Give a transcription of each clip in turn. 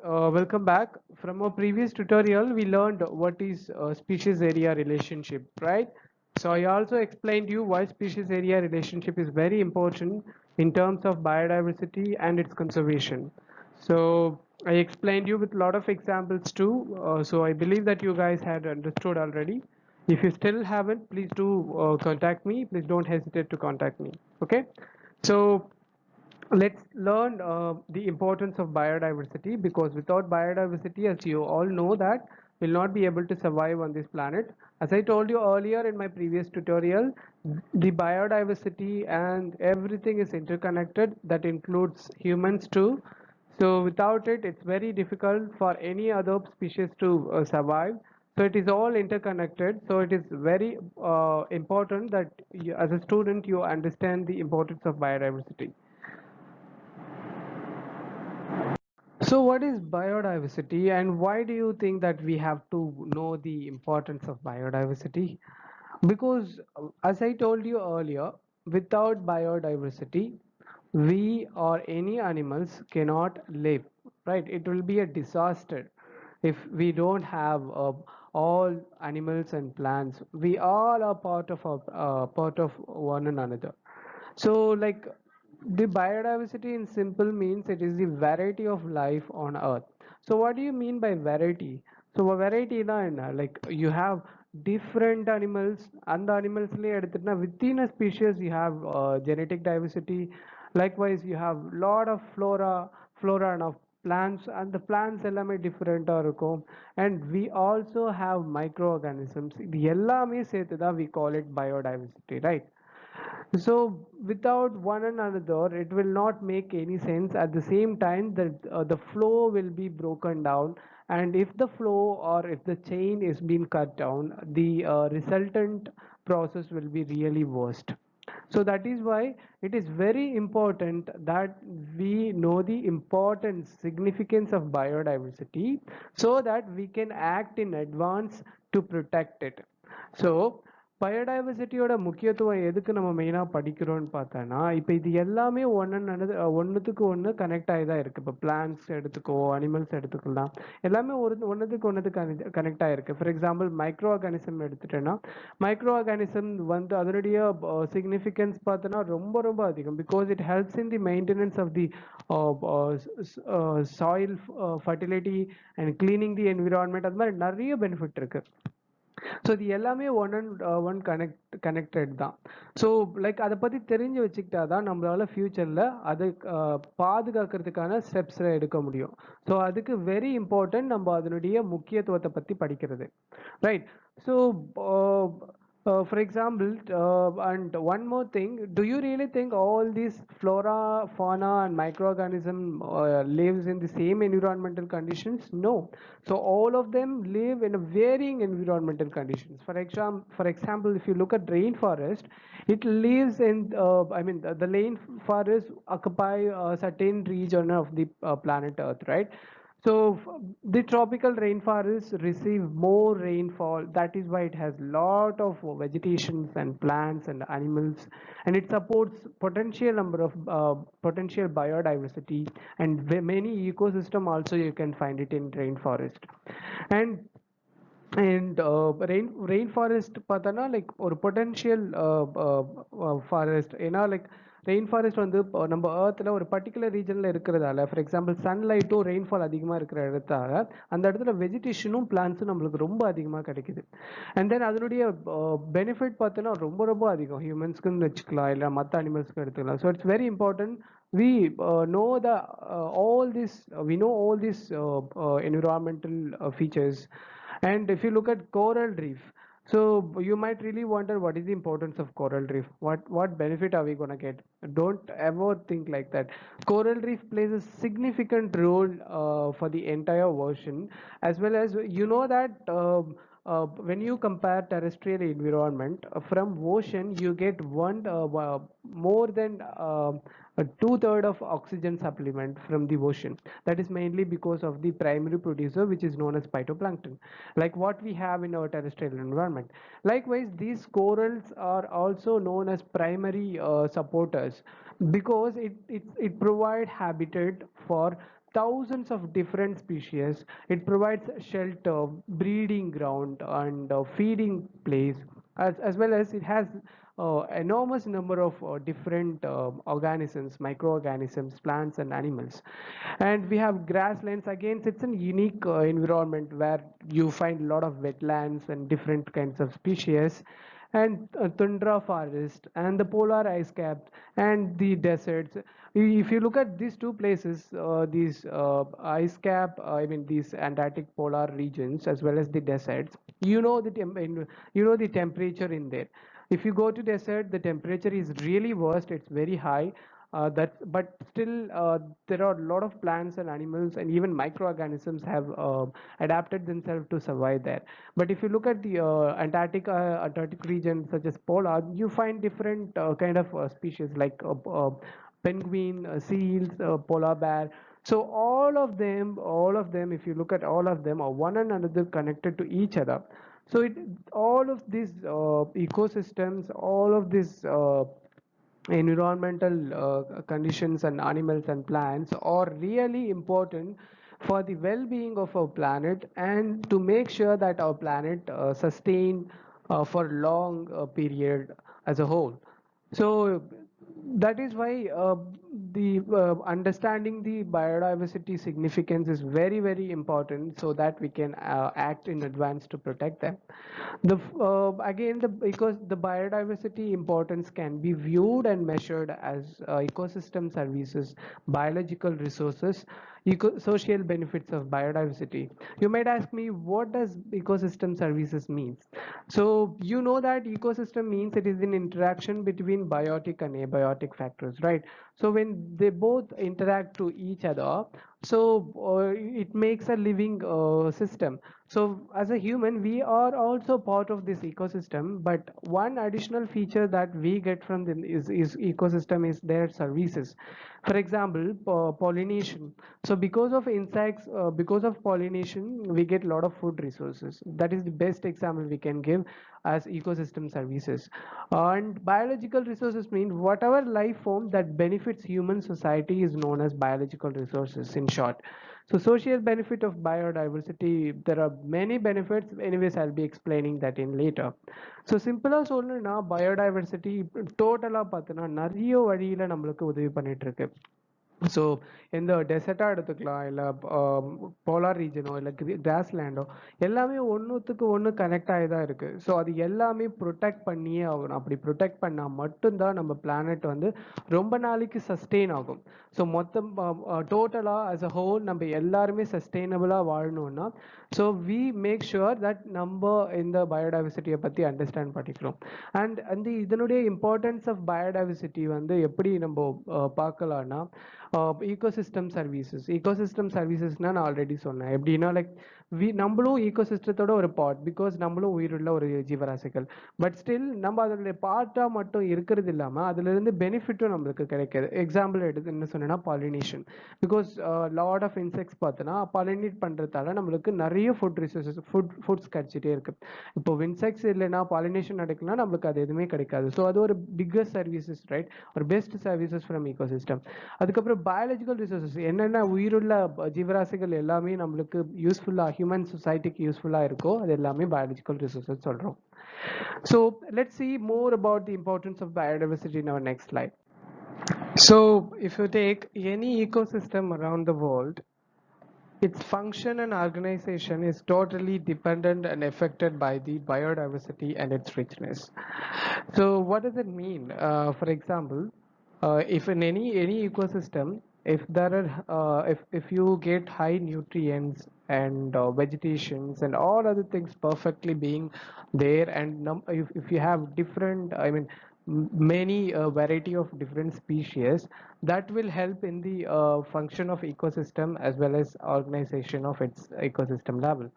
welcome back. From our previous tutorial, we learned what is species area relationship, right? So I also explained you why species area relationship is very important in terms of biodiversity and its conservation. So I explained you with a lot of examples too. So I believe that you guys had understood already. If you still haven't, please do contact me. Please don't hesitate to contact me. Okay. So let's learn the importance of biodiversity, because without biodiversity, as you all know, that will not be able to survive on this planet. As I told you earlier in my previous tutorial, the biodiversity and everything is interconnected. That includes humans too. So without it, it's very difficult for any other species to survive. So it is all interconnected. So it is very important that you, as a student, you understand the importance of biodiversity. So, what is biodiversity, and why do you think that we have to know the importance of biodiversity? Because, as I told you earlier, without biodiversity, we or any animals cannot live, right? It will be a disaster if we don't have all animals and plants. We all are part of one another. So, like, the biodiversity in simple means it is the variety of life on Earth. So, what do you mean by variety? So, a variety na enna? Like, you have different animals, and the animals within a species you have genetic diversity. Likewise, you have lot of flora and of plants, and the plants எல்லாமே டிஃப்ரெண்ட்டாக இருக்கும். And we also have microorganisms. இது எல்லாமே சேர்த்து தான் we call it biodiversity, right? So without one another, it will not make any sense. At the same time, the flow will be broken down, and if the flow or if the chain is being cut down, the resultant process will be really worst. So that is why it is very important that we know the importance, significance of biodiversity, so that we can act in advance to protect it. So பயோடைவர்சிட்டியோட முக்கியத்துவம் எதுக்கு நம்ம மெயினாக படிக்கிறோம்னு பார்த்தோன்னா, இப்போ இது எல்லாமே ஒன்றுத்துக்கு ஒன்று கனெக்ட் ஆகி தான் இருக்குது. இப்போ பிளான்ஸ் எடுத்துக்கோ, அனிமல்ஸ் எடுத்துக்கலாம், எல்லாமே ஒன்றுத்துக்கு கனெக்ட் ஆகிருக்கு. ஃபார் எக்ஸாம்பிள் மைக்ரோ ஆர்கானிசம் எடுத்துட்டேன்னா, மைக்ரோ ஆர்கானிசம் வந்து அதனுடைய சிக்னிஃபிகன்ஸ் பார்த்தோன்னா ரொம்ப ரொம்ப அதிகம். Because it helps in the maintenance of the soil fertility and cleaning the environment. அது மாதிரி நிறைய பெனிஃபிட் இருக்குது. ஸோ இது எல்லாமே ஒன் அண்ட் ஒன் கனெக்டட் தான். ஸோ லைக் அதை பற்றி தெரிஞ்சு வச்சுக்கிட்டா தான் நம்மளால ஃப்யூச்சரில் அதை பாதுகாக்கிறதுக்கான ஸ்டெப்ஸை எடுக்க முடியும். ஸோ அதுக்கு வெரி இம்பார்ட்டன்ட் நம்ம அதனுடைய முக்கியத்துவத்தை பற்றி படிக்கிறது, right? So for example, and one more thing, do you really think all these flora, fauna, and microorganism lives in the same environmental conditions? No. So all of them live in a varying environmental conditions. For example, if you look at rainforest, it lives in, the rainforest occupy a certain region of the planet Earth, right? So the tropical rainforests receive more rainfall. That is why it has lot of vegetations and plants and animals, and it supports potential number of potential biodiversity and many ecosystem. Also, you can find it in rainforest. And rainforest பார்த்தோன்னா like ஒரு potential forest. ஏன்னா like rain forest வந்து நம்ம ஏர்த்தில் ஒரு particular ரீஜனில் இருக்கிறதால, for example சன்லைட்டும் rainfall அதிகமாக இருக்கிற இடத்தால அந்த இடத்துல வெஜிடேஷனும் பிளான்ஸும் நம்மளுக்கு ரொம்ப அதிகமாக கிடைக்குது. அண்ட் தென் அதனுடைய பெனிஃபிட் பார்த்தோன்னா ரொம்ப ரொம்ப அதிகம். ஹியூமன்ஸ்க்குன்னு வச்சுக்கலாம், இல்லை மற்ற அனிமல்ஸ்க்கு எடுத்துக்கலாம். So it's very important we know the all this we know all these environmental features. And if you look at coral reef, so you might really wonder what is the importance of coral reef. What benefit are we going to get? Don't ever think like that. Coral reef plays a significant role for the entire ocean, as well as you know that when you compare terrestrial environment from ocean, you get more than two-thirds of oxygen supplement from the ocean. That is mainly because of the primary producer, which is known as phytoplankton, like what we have in our terrestrial environment. Likewise, these corals are also known as primary supporters, because it provide habitat for thousands of different species. It provides shelter, breeding ground, and feeding place, as well as it has enormous number of different organisms, microorganisms, plants and animals. And we have grasslands. Again, it's a unique environment where you find a lot of wetlands and different kinds of species, and tundra forest and the polar ice caps and the deserts. If you look at these two places, these ice cap, I mean these Antarctic polar regions as well as the deserts, you know the temperature in there. If you go to desert, the temperature is really worst. It's very high. But still, there are a lot of plants and animals and even microorganisms have adapted themselves to survive there. But if you look at the Antarctic region, such as polar, you find different kind of species like penguin, seals, polar bear. So all of them, if you look at all of them, are one and another connected to each other. So all of these ecosystems, all of these environmental conditions and animals and plants are really important for the well-being of our planet and to make sure that our planet sustain for long period as a whole. So that is why the understanding the biodiversity significance is very, very important so that we can act in advance to protect them. Because the biodiversity importance can be viewed and measured as ecosystem services, biological resources, social benefits of biodiversity. You might ask me, what does ecosystem services means? So you know that ecosystem means it is an interaction between biotic and abiotic factors, right? So when they both interact to each other, so it makes a living system. So as a human, we are also part of this ecosystem, but one additional feature that we get from them is ecosystem is their services. For example, pollination. So because of insects, because of pollination, we get a lot of food resources. That is the best example we can give as ecosystem services. And biological resources mean whatever life form that benefits human society is known as biological resources in short. So social benefit of biodiversity, there are many benefits. Anyways, I'll be explaining that in later. So சிம்பிளாக சொல்லணும்னா biodiversity டோட்டலாக பார்த்தோன்னா நிறைய வழியில் நம்மளுக்கு உதவி பண்ணிட்டு இருக்கு. ஸோ எந்த டெசர்ட்டாக எடுத்துக்கலாம், இல்லை போலார் ரீஜனோ இல்லை கிராஸ்லேண்டோ, எல்லாமே ஒன்றுத்துக்கு ஒன்று கனெக்ட் ஆகி தான் இருக்குது. ஸோ அது எல்லாமே ப்ரொடெக்ட் பண்ணியே ஆகணும். அப்படி ப்ரொடெக்ட் பண்ணால் மட்டும்தான் நம்ம பிளானட் வந்து ரொம்ப நாளைக்கு சஸ்டெயின் ஆகும். ஸோ மொத்தம் டோட்டலாக ஆஸ் அ ஹோல் நம்ம எல்லாருமே சஸ்டெயினபிளாக வாழணும்னா, so we make sure that நம்ம இந்த பயோடைவர்சிட்டியை பற்றி அண்டர்ஸ்டாண்ட் பண்ணிக்கிறோம். அண்ட் அந்த இதனுடைய இம்பார்ட்டன்ஸ் ஆஃப் பயோடைவர்சிட்டி வந்து எப்படி நம்ம பார்க்கலான்னா, ecosystem சர்வீசஸ்னா நான் ஆல்ரெடி சொன்னேன். எப்படின்னா லைக் நம்மளும் ஈகோசிஸ்டத்தோட ஒரு பார்ட், பிகாஸ் நம்மளும் உயிருள்ள ஒரு ஜீவராசிகள். பட் ஸ்டில் நம்ம அதனுடைய பார்ட்டாக மட்டும் இருக்கிறது இல்லாமல் அதுலேருந்து பெனிஃபிட்டும் நம்மளுக்கு கிடைக்காது. எக்ஸாம்பிள் எடுத்து என்ன சொன்னேன்னா pollination. Because lot of insects பார்த்தோன்னா பாலினேட் பண்ணுறதால நம்மளுக்கு நிறைய ஃபுட் ரிசோர்ஸஸ் ஃபுட்ஸ் கிடைச்சிட்டே இருக்கு. இப்போ இன்செக்ட்ஸ் இல்லைன்னா பாலினேஷன் நடக்கலன்னா நம்மளுக்கு அது எதுவுமே கிடைக்காது. ஸோ அது ஒரு பிக்கஸ்ட் சர்வீசஸ், ரைட், ஒரு பெஸ்ட் சர்வீசஸ் ஃப்ரம் ஈகோசிஸ்டம். அதுக்கப்புறம் பயாலஜிக்கல் ரிசோர்ஸஸ், என்னென்ன உயிருள்ள ஜீவராசிகள் எல்லாமே நம்மளுக்கு யூஸ்ஃபுல்லாக ஹியூமன் சொசைட்டிக்கு யூஸ்ஃபுல்லாக இருக்கோ அது எல்லாமே பயாலஜிக்கல் ரிசோர்ஸஸ் சொல்கிறோம். So let's see more about the importance of biodiversity in our next slide. So if you take any ecosystem around the world, its function and organization is totally dependent and affected by the biodiversity and its richness. So what does it mean? For example, if in any ecosystem, if there are if you get high nutrients and vegetations and all other things perfectly being there, and if you have different, I mean many variety of different species, that will help in the function of ecosystem as well as organization of its ecosystem level.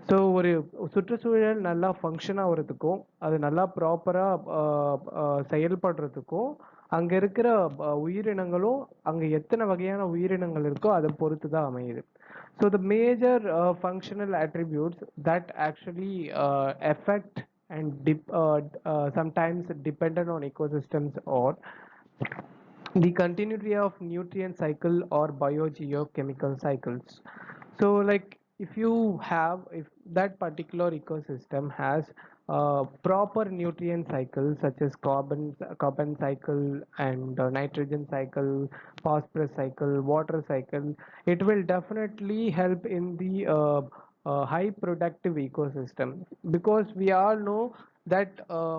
So ஒரு சுற்றுச்சூழல் நல்லா function ஆகிறதுக்கும் அது நல்லா ப்ராப்பராக செயல்படுறதுக்கும் அங்கே இருக்கிற உயிரினங்களும் அங்கே எத்தனை வகையான உயிரினங்கள் இருக்கோ அதை பொறுத்து தான் அமையுது. So the major functional attributes that actually affect and sometimes dependent on ecosystems or the continuity of nutrient cycle or biogeochemical cycles. So like if that particular ecosystem has proper nutrient cycle such as carbon cycle and nitrogen cycle, phosphorus cycle, water cycle, it will definitely help in the high productive ecosystem, because we all know that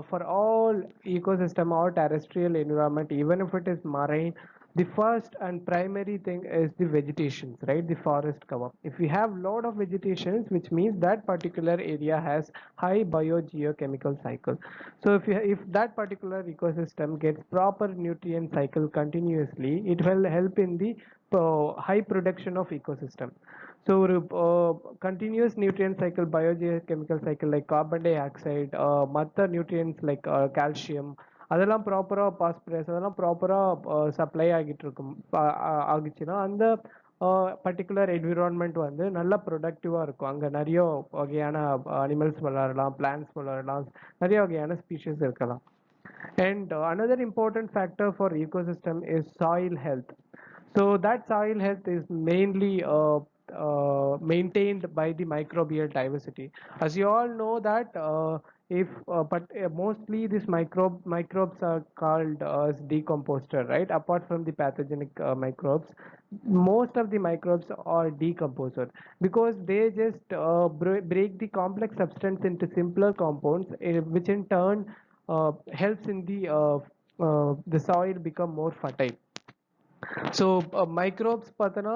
for all ecosystem or terrestrial environment, even if it is marine, the first and primary thing is the vegetations, right? The forest cover. If we have lot of vegetations, which means that particular area has high biogeochemical cycle. So if that particular ecosystem gets proper nutrient cycle continuously, it will help in the high production of ecosystem. So continuous nutrient cycle, biogeochemical cycle like carbon dioxide, மற்ற nutrients like calcium, அதெல்லாம் ப்ராப்பரா phosphorus அதெல்லாம் ப்ராப்பரா supply ஆகிட்டு இருக்கும் ஆகிச்சுன்னா அந்த particular environment வந்து நல்ல ப்ரொடக்டிவாக இருக்கும். அங்கே நிறைய வகையான அனிமல்ஸ் வளரலாம், பிளான்ட்ஸ் வளரலாம், நிறைய வகையான ஸ்பீஷீஸ் இருக்கலாம். And another important factor for ecosystem is soil health. So that soil health is mainly maintained by the microbial diversity. As you all know that if but mostly these microbes are called as decomposter, right? Apart from the pathogenic microbes, most of the microbes are decomposer, because they just break the complex substance into simpler compounds, which in turn helps in the soil become more fertile. So microbes பார்த்தனா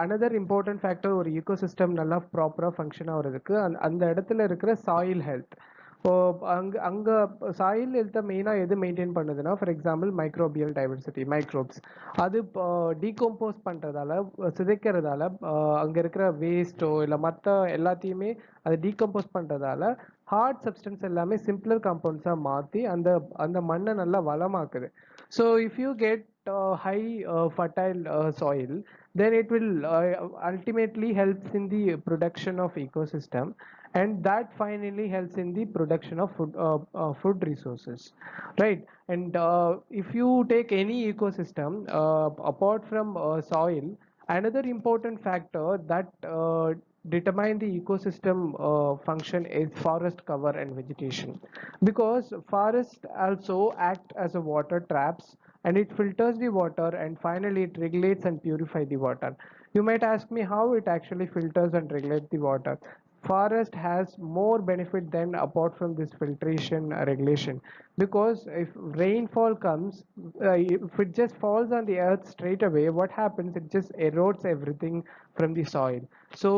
another important factor ஒரு ecosystem நல்லா ப்ராப்பரா function ஆகிறதுக்கு அந்த இடத்துல இருக்கிற soil health. இப்போ அங்க அங்க சாயில் ஹெல்த்தை மெயினாக எது மெயின்டைன் பண்ணுதுன்னா, for example microbial diversity, microbes. அது டீகம்போஸ் பண்ணுறதால, சிதைக்கிறதால, அங்கே இருக்கிற வேஸ்ட்டோ இல்லை மற்ற எல்லாத்தையுமே அதை டீகம்போஸ் பண்ணுறதால ஹார்ட் சப்ஸ்டன்ஸ் எல்லாமே சிம்பிளர் காம்பவுண்ட்ஸாக மாற்றி அந்த அந்த மண்ணை நல்லா வளமாக்குது. So if you get high fertile soil, then it will ultimately helps in the production of ecosystem, and that finally helps in the production of food resources, right? And if you take any ecosystem apart from soil, another important factor that determine the ecosystem function is forest cover and vegetation, because forests also act as a water traps, and it filters the water, and finally it regulates and purifies the water. You might ask me how it actually filters and regulates the water. Forest has more benefit than apart from this filtration regulation, because if rainfall comes, if it just falls on the earth straight away, what happens, it just erodes everything from the soil. So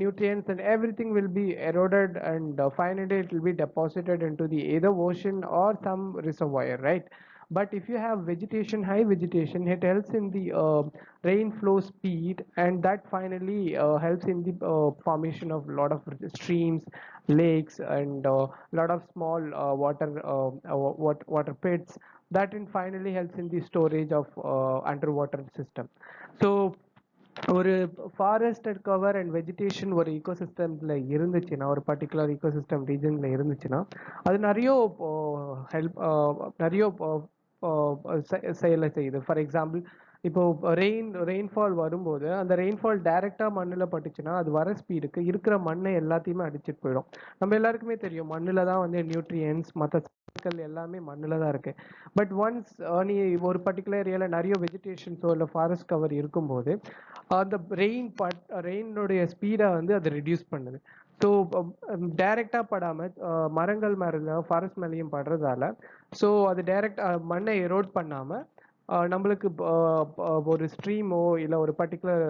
nutrients and everything will be eroded, and finally it will be deposited into the either ocean or some reservoir, right? But if you have vegetation, high vegetation, it helps in the rain flow speed, and that finally helps in the formation of a lot of streams, lakes, and a lot of small water pits. That in finally helps in the storage of underwater system. So ஒரு forested cover and vegetation ஒரு ஈகோசிஸ்டம்ல இருந்துச்சுன்னா, ஒரு particular ecosystem ரீஜன்ல இருந்துச்சுன்னா, அது நிறைய help நிறைய செயலை செய்யுது. ஃபார் எக்ஸாம்பிள், இப்போ ரெயின்ஃபால் வரும்போது அந்த ரெயின்ஃபால் டைரக்டா மண்ணில் பட்டுச்சுன்னா, அது வர ஸ்பீடுக்கு இருக்கிற மண்ணை எல்லாத்தையுமே அடிச்சிட்டு போயிடும். நம்ம எல்லாருக்குமே தெரியும், மண்ணில் தான் வந்து நியூட்ரியன்ஸ் மற்ற எல்லாமே மண்ணில் தான் இருக்கு. பட் ஒன்ஸ் நீ ஒரு பர்டிகுலர் ஏரியாவில் நிறைய வெஜிடேஷன்ஸோ இல்லை ஃபாரஸ்ட் கவர் இருக்கும்போது அந்த ரெயினுடைய ஸ்பீடை வந்து அது ரெடியூஸ் பண்ணுது. ஸோ டைரக்டாக படாமல் மரங்கள் மேலே ஃபாரஸ்ட் மேலேயும் படுறதால, ஸோ அது டைரக்ட் மண்ணை எரோட் பண்ணாமல் நம்மளுக்கு ஒரு ஸ்ட்ரீமோ இல்லை ஒரு பர்டிகுலர்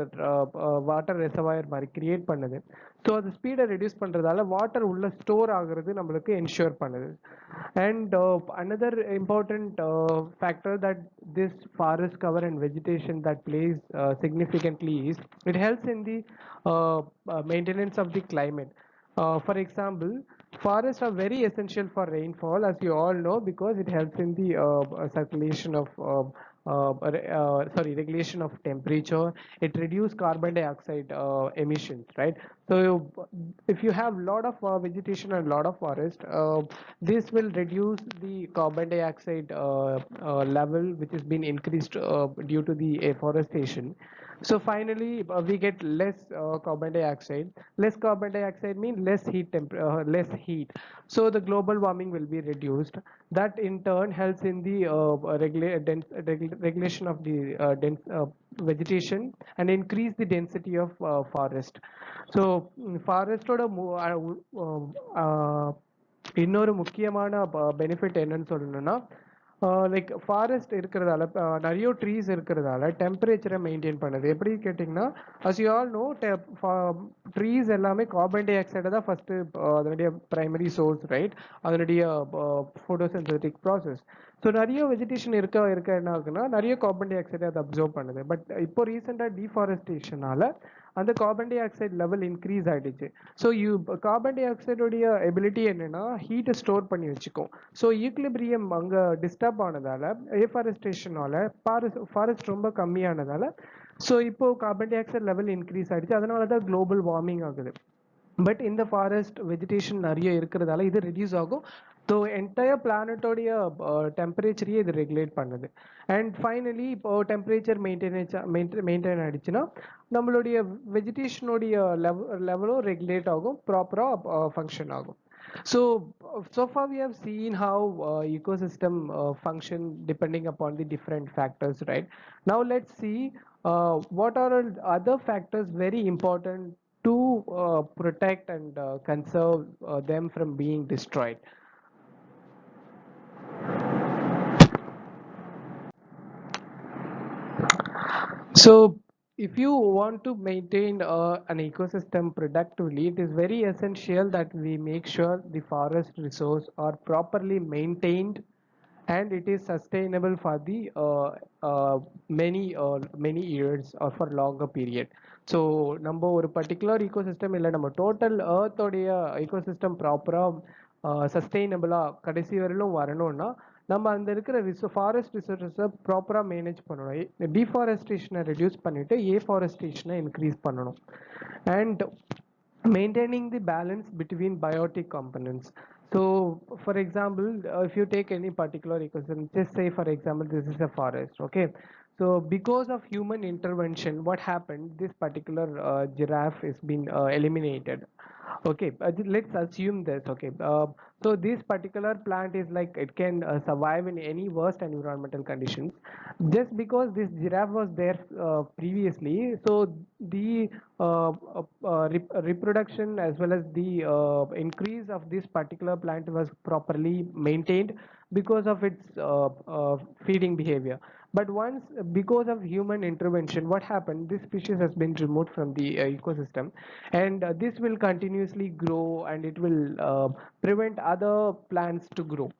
வாட்டர் ரெசர்வாயர் மாதிரி கிரியேட் பண்ணுது. ஸோ அது ஸ்பீடை ரெடியூஸ் பண்ணுறதால வாட்டர் உள்ள ஸ்டோர் ஆகுறது நம்மளுக்கு என்ஷூர் பண்ணுது. And another important factor that this forest cover and vegetation that plays significantly is it helps in the maintenance of the climate. For example, forests are very essential for rainfall, as you all know, because it helps in the circulation of regulation of temperature. It reduces carbon dioxide emissions, right? So if you have lot of vegetation and lot of forest, this will reduce the carbon dioxide level, which has been increased due to the afforestation. So finally, we get less carbon dioxide. Less carbon dioxide means less heat. So the global warming will be reduced. That in turn helps in the regulation of the vegetation and increase the density of forest. So ஃபாரஸ்டோட இன்னொரு முக்கியமான benefit என்னன்னு சொல்லணும்னா like forest இருக்கிறதால நிறைய trees இருக்கிறதால டெம்பரேச்சரை maintain பண்ணுது. எப்படி கேட்டிங்கன்னா, as you all know, trees எல்லாமே கார்பன் டை ஆக்சைடை தான் ஃபர்ஸ்ட் அதனுடைய பிரைமரி சோர்ஸ், ரைட்? அதனுடைய ஃபோட்டோசிந்தட்டிக் ப்ராசஸ். ஸோ நிறைய வெஜிடேஷன் இருக்க என்ன ஆகுன்னா, நிறைய கார்பன் டை ஆக்சைடை அதை அப்சர்வ் பண்ணுது. பட் இப்போ ரீசெண்டாக டீஃபாரஸ்டேஷனால அந்த carbon di oxide level increase ஆயிடுச்சு. ஸோ கார்பன் டை ஆக்சைடோடைய எபிலிட்டி என்னன்னா, ஹீட்டை ஸ்டோர் பண்ணி வச்சுக்கும். ஸோ ஈக்லிபிரியம் அங்கே டிஸ்டர்ப் ஆனதால, ஏஃபாரஸ்டேஷனால ஃபாரஸ்ட் ரொம்ப கம்மியானதால, ஸோ இப்போ carbon di oxide level increase ஆயிடுச்சு. அதனால தான் குளோபல் வார்மிங் ஆகுது. பட் இந்த ஃபாரஸ்ட் வெஜிடேஷன் நிறைய இருக்கிறதால இது ரெடியூஸ் ஆகும். ஸோ என்டையர் பிளானட்டோடைய டெம்பரேச்சரையே இது ரெகுலேட் பண்ணுது. அண்ட் ஃபைனலி இப்போ டெம்பரேச்சர் மெயின்டைன் ஆயிடுச்சுன்னா நம்மளுடைய வெஜிடேஷனுடைய லெவலும் ரெகுலேட் ஆகும், ப்ராப்பராக ஃபங்க்ஷன் ஆகும். So far we have seen how ecosystem function depending upon the different factors, right? Now let's see what are other factors very important to protect and conserve them from being destroyed. So if you want to maintain an ecosystem productively, it is very essential that we make sure the forest resource are properly maintained and it is sustainable for the many years or for longer period. So நம்ம ஒரு particular ecosystem இல்லை, நம்ம total ஏர்த்தோடைய ecosystem ப்ராப்பராக சஸ்டெயினபிளாக கடைசி வரையிலும் வரணும்னா நம்ம அந்த இருக்கிற ஃபாரஸ்ட் ரிசோர்ஸை ப்ராப்பராக மேனேஜ் பண்ணணும். டீஃபாரஸ்டேஷனை ரெடியூஸ் பண்ணிவிட்டு ஏஃபாரஸ்டேஷனை இன்க்ரீஸ் பண்ணணும். And maintaining the balance between biotic components. So for example, if you take any particular ecosystem, just say for example this is a forest, okay? So because of human intervention, what happened, this particular giraffe is been eliminated. Okay, let's assume this, okay? So this particular plant is like it can survive in any worst environmental conditions just because this giraffe was there previously. So the reproduction as well as the increase of this particular plant was properly maintained because of its feeding behavior. But once, because of human intervention, what happened, this species has been removed from the ecosystem, and this will continuously grow and it will prevent other plants to grow.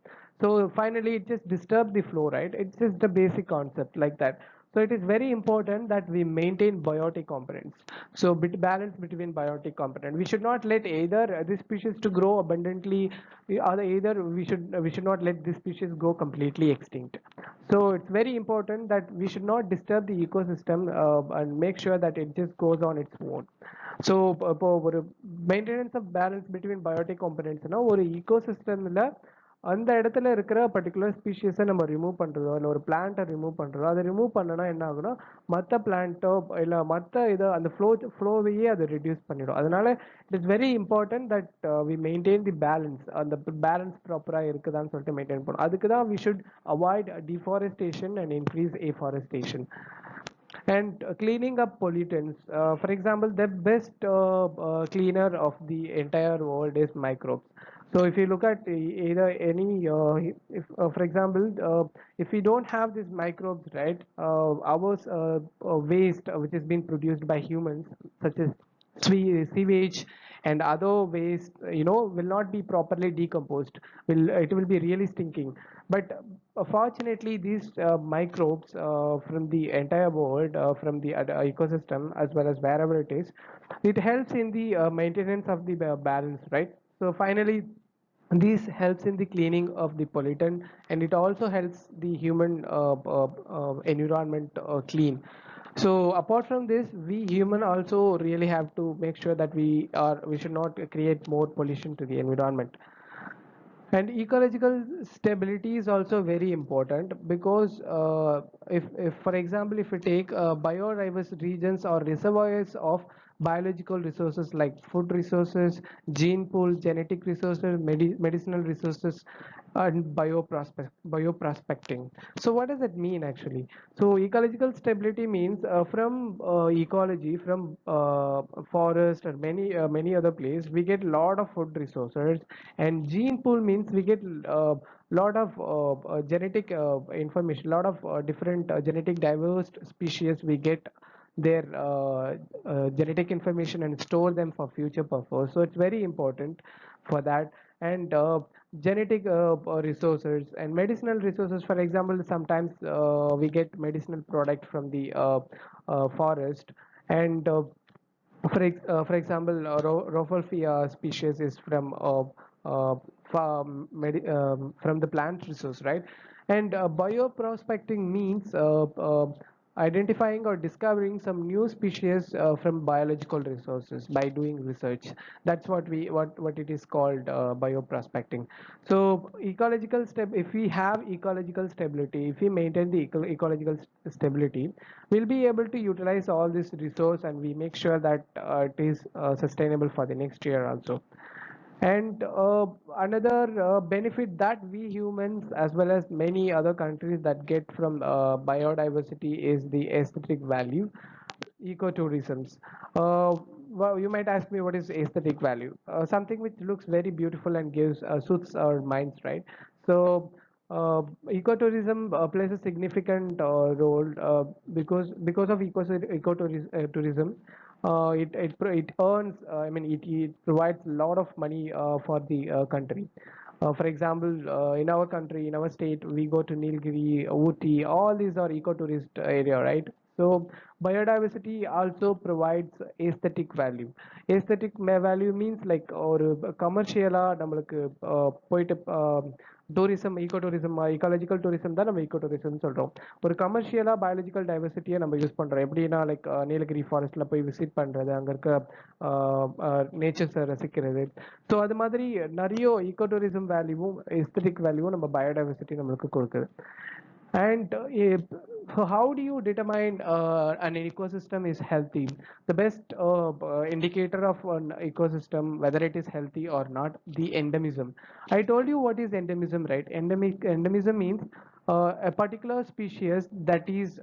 So finally it just disturbs the flow, right? It's just the basic concept like that. So it is very important that we maintain biotic components. So balance between biotic component. We should not let either this species to grow abundantly, or either we should not let this species go completely extinct. So it's very important that we should not disturb the ecosystem and make sure that it just goes on its own. So இப்போ ஒரு maintenance of balance between biotic காம்பனன்ட்ஸ்னா ஒரு ஈகோசிஸ்டமில் அந்த இடத்துல இருக்கிற particular ஸ்பீஷீஸை நம்ம remove பண்ணுறதோ இல்லை ஒரு பிளான்ட்டை ரிமூவ் பண்ணுறதோ, அதை ரிமூவ் பண்ணனா என்ன ஆகுனா மற்ற பிளான்ட்டோ இல்லை மற்ற இதை அந்த ஃப்ளோவையே அதை ரெடியூஸ் பண்ணிடும். அதனால it is very important that we maintain the balance. அந்த பேலன்ஸ் ப்ராப்பராக இருக்குதான்னு சொல்லிட்டு மெயின்டைன் பண்ணணும். அதுக்கு தான் we should avoid deforestation and increase afforestation. And cleaning up pollutants, for example, the best cleaner of the entire world is microbes. So if you look at either any if for example if we don't have these microbes, right, our waste which is being produced by humans such as sewage and other waste, will not be properly decomposed. It will be really stinking. But fortunately these microbes from the entire world, from the ecosystem as well as wherever it helps in the maintenance of the balance, right? So finally This helps in the cleaning of the pollutant, and it also helps the human environment clean. So apart from this, we human also really have to make sure that we should not create more pollution to the environment. And ecological stability is also very important because if for example, if we take biodiverse regions or reservoirs of biological resources like food resources, gene pool, genetic resources, medicinal resources, and bioprospecting. So what does it mean actually? So ecological stability means from ecology, from forest or many other places, we get lot of food resources, and gene pool means we get lot of genetic information, lot of different genetic diverse species. We get their genetic information and store them for future purpose. So it's very important for that. And genetic resources and medicinal resources, for example, sometimes we get medicinal product from the forest. And for example, Rauwolfia species is from from the plant resource, right? And bioprospecting means identifying or discovering some new species from biological resources by doing research. That's what it is called, bioprospecting. So ecological step if we have ecological stability, if we maintain the ecological stability, we'll be able to utilize all this resource, and we make sure that it is sustainable for the next year also. And another benefit that we humans, as well as many other countries, that get from biodiversity is the aesthetic value, ecotourisms. Well, you might ask me, what is aesthetic value? Something which looks very beautiful and gives suits our minds, right? So ecotourism plays a significant role because of ecotourism. It earns, I mean, it provides a lot of money for the country. For example, in our country, in our state, we go to Nilgiri, Ooty, all these are ecotourist area, right? So biodiversity also provides aesthetic value. Value means like ஒரு கமர்ஷியலா நம்மளுக்கு போயிட்டு tourism, ego tourism, ecological tourism தான் நம்ம ego tourism சொல்றோம். ஒரு கமர்ஷியலா biological டைவர்சிட்டியை நம்ம use பண்றோம். எப்படின்னா லைக் நீலகிரி ஃபாரஸ்ட்ல போய் விசிட் பண்றது, அங்க இருக்க நேச்சர்ஸை ரசிக்கிறது. ஸோ அது மாதிரி நிறைய ஈகோ டூரிசம் வேல்யூவும் எஸ்தட்டிக் வேல்யூவும் நம்ம பயோடைவர்சிட்டி நம்மளுக்கு கொடுக்குது. And so how do you determine an ecosystem is healthy? The best indicator of an ecosystem, whether it is healthy or not, the endemism. I told you what is endemism, right? Endemism means a particular species that is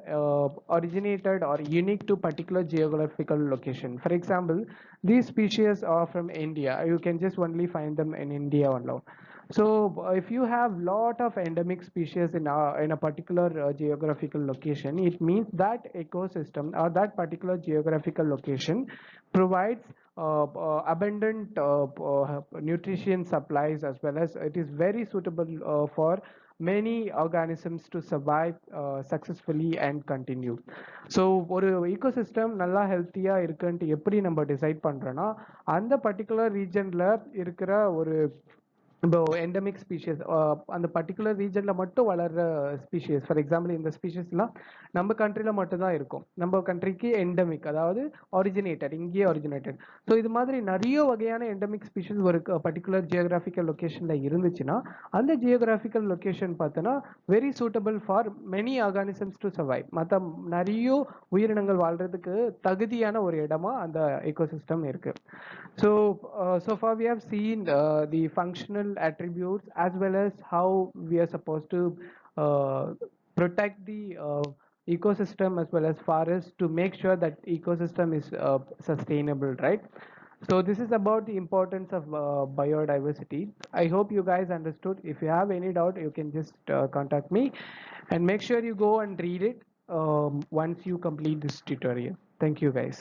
originated or unique to particular geographical location. For example, these species are from India. You can just only find them in India alone. So if you have lot of endemic species in a particular geographical location, it means that ecosystem or that particular geographical location provides abundant nutrition supplies, as well as it is very suitable for many organisms to survive successfully and continue. So ஒரு ecosystem நல்லா ஹெல்த்தியாக இருக்குன்ட்டு எப்படி நம்ம decide பண்ணுறோன்னா, அந்த particular ரீஜனில் இருக்கிற ஒரு இப்போ எண்டமிக் ஸ்பீஷியஸ், அந்த பர்டிகுலர் ரீஜனில் மட்டும் வளர்கிற ஸ்பீஷியஸ். ஃபார் எக்ஸாம்பிள், இந்த ஸ்பீஷியஸ்லாம் நம்ம கண்ட்ரியில் மட்டும்தான் இருக்கும். நம்ம கண்ட்ரிக்கு எண்டமிக், அதாவது ஒரிஜினேட்டட், இங்கேயே ஒரிஜினேட்டட். ஸோ இது மாதிரி நிறைய வகையான எண்டமிக் ஸ்பீஷியஸ் ஒரு பர்டிகுலர் ஜியோகிராஃபிக்கல் லொக்கேஷனில் இருந்துச்சுன்னா, அந்த ஜியோகிராஃபிக்கல் லொக்கேஷன் பார்த்தோன்னா very suitable for many organisms to survive. மற்ற நிறைய உயிரினங்கள் வாழ்கிறதுக்கு தகுதியான ஒரு இடமா அந்த ecosystem இருக்கு. So far we have seen the functional attributes, as well as how we are supposed to protect the ecosystem as well as forest, to make sure that ecosystem is sustainable, right? So this is about the importance of biodiversity. I hope you guys understood. If you have any doubt, you can just contact me, and make sure you go and read it once you complete this tutorial. Thank you guys.